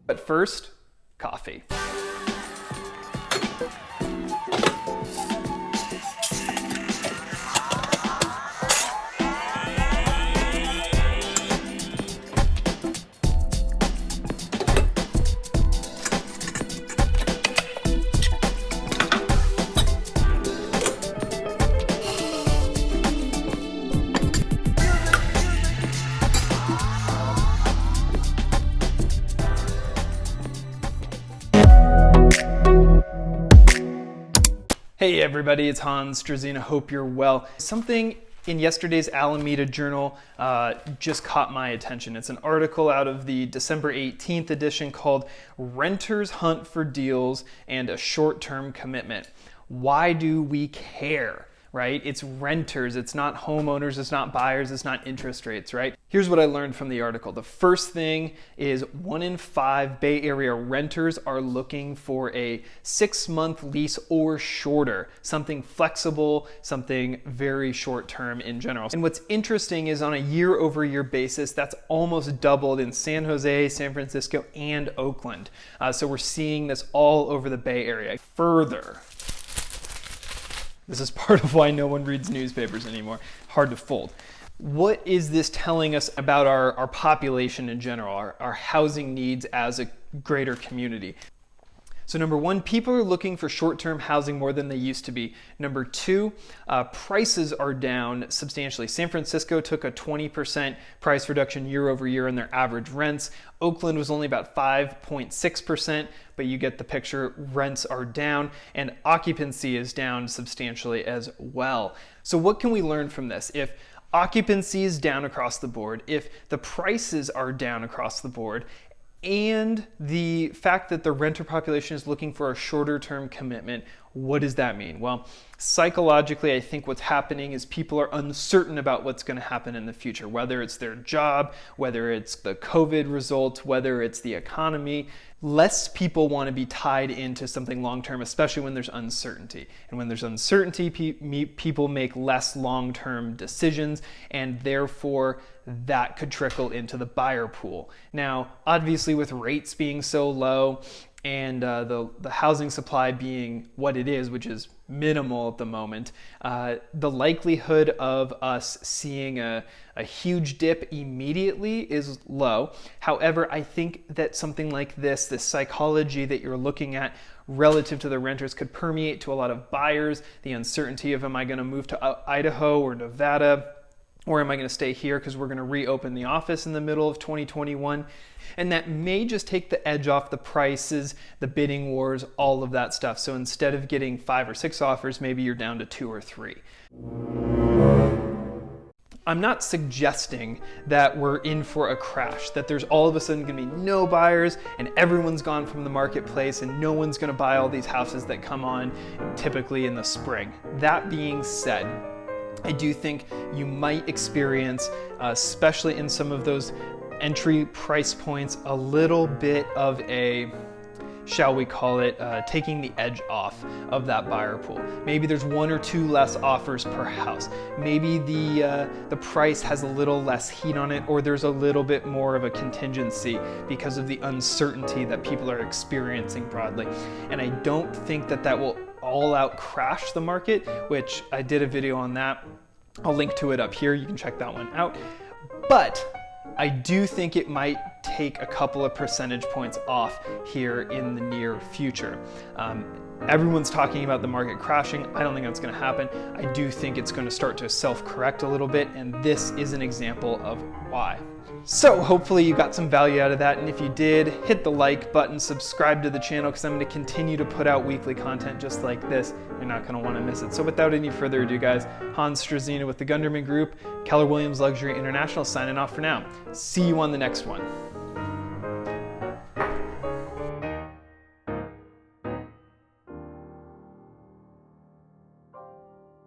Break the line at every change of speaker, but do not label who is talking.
But first, coffee. Hey everybody, it's Struzyna. Hope you're well. Something in yesterday's Alameda Journal just caught my attention. It's an article out of the December 18th edition called Renters Hunt for Deals and a Short-Term Commitment. Why do we care? Right? It's renters, it's not homeowners, it's not buyers, it's not interest rates, right? Here's what I learned from the article. The first thing is 1 in 5 Bay Area renters are looking for a 6-month lease or shorter, something flexible, something very short term in general. And what's interesting is on a year-over-year basis, that's almost doubled in San Jose, San Francisco, and Oakland. So we're seeing this all over the Bay Area. Further, this is part of why no one reads newspapers anymore. Hard to fold. What is this telling us about our population in general, our housing needs as a greater community? So number 1, people are looking for short-term housing more than they used to be. Number 2, prices are down substantially. San Francisco took a 20% price reduction year over year in their average rents. Oakland was only about 5.6%, but you get the picture. Rents are down and occupancy is down substantially as well. So what can we learn from this? If occupancy is down across the board, if the prices are down across the board, and the fact that the renter population is looking for a shorter term commitment, what does that mean? Well, psychologically, I think what's happening is people are uncertain about what's going to happen in the future, whether it's their job, whether it's the COVID results, whether it's the economy. Less people want to be tied into something long-term, especially when there's uncertainty. And when there's uncertainty, people make less long-term decisions, and therefore that could trickle into the buyer pool. Now, obviously with rates being so low and the housing supply being what it is, which is minimal at the moment, the likelihood of us seeing a huge dip immediately is low. However, I think that something like this psychology that you're looking at relative to the renters could permeate to a lot of buyers. The uncertainty of, am I going to move to Idaho or Nevada? Or am I going to stay here because we're going to reopen the office in the middle of 2021? And that may just take the edge off the prices, the bidding wars, all of that stuff. So instead of getting 5 or 6 offers, maybe you're down to 2 or 3. I'm not suggesting that we're in for a crash, that there's all of a sudden going to be no buyers and everyone's gone from the marketplace and no one's going to buy all these houses that come on typically in the spring. That being said, I do think you might experience, especially in some of those entry price points, a little bit of a, shall we call it, taking the edge off of that buyer pool. Maybe there's 1 or 2 less offers per house. Maybe the price has a little less heat on it, or there's a little bit more of a contingency because of the uncertainty that people are experiencing broadly. And I don't think that will all out crash the market, which I did a video on that. I'll link to it up here. You can check that one out. But I do think it might take a couple of percentage points off here in the near future. Everyone's talking about the market crashing. I don't think that's going to happen. I do think it's going to start to self-correct a little bit, and this is an example of why. So hopefully you got some value out of that, and if you did, hit the like button, subscribe to the channel, because I'm going to continue to put out weekly content just like this. You're not going to want to miss it. So without any further ado, guys, Struzyna with the Gunderman Group, Keller Williams Luxury International signing off for now. See you on the next one.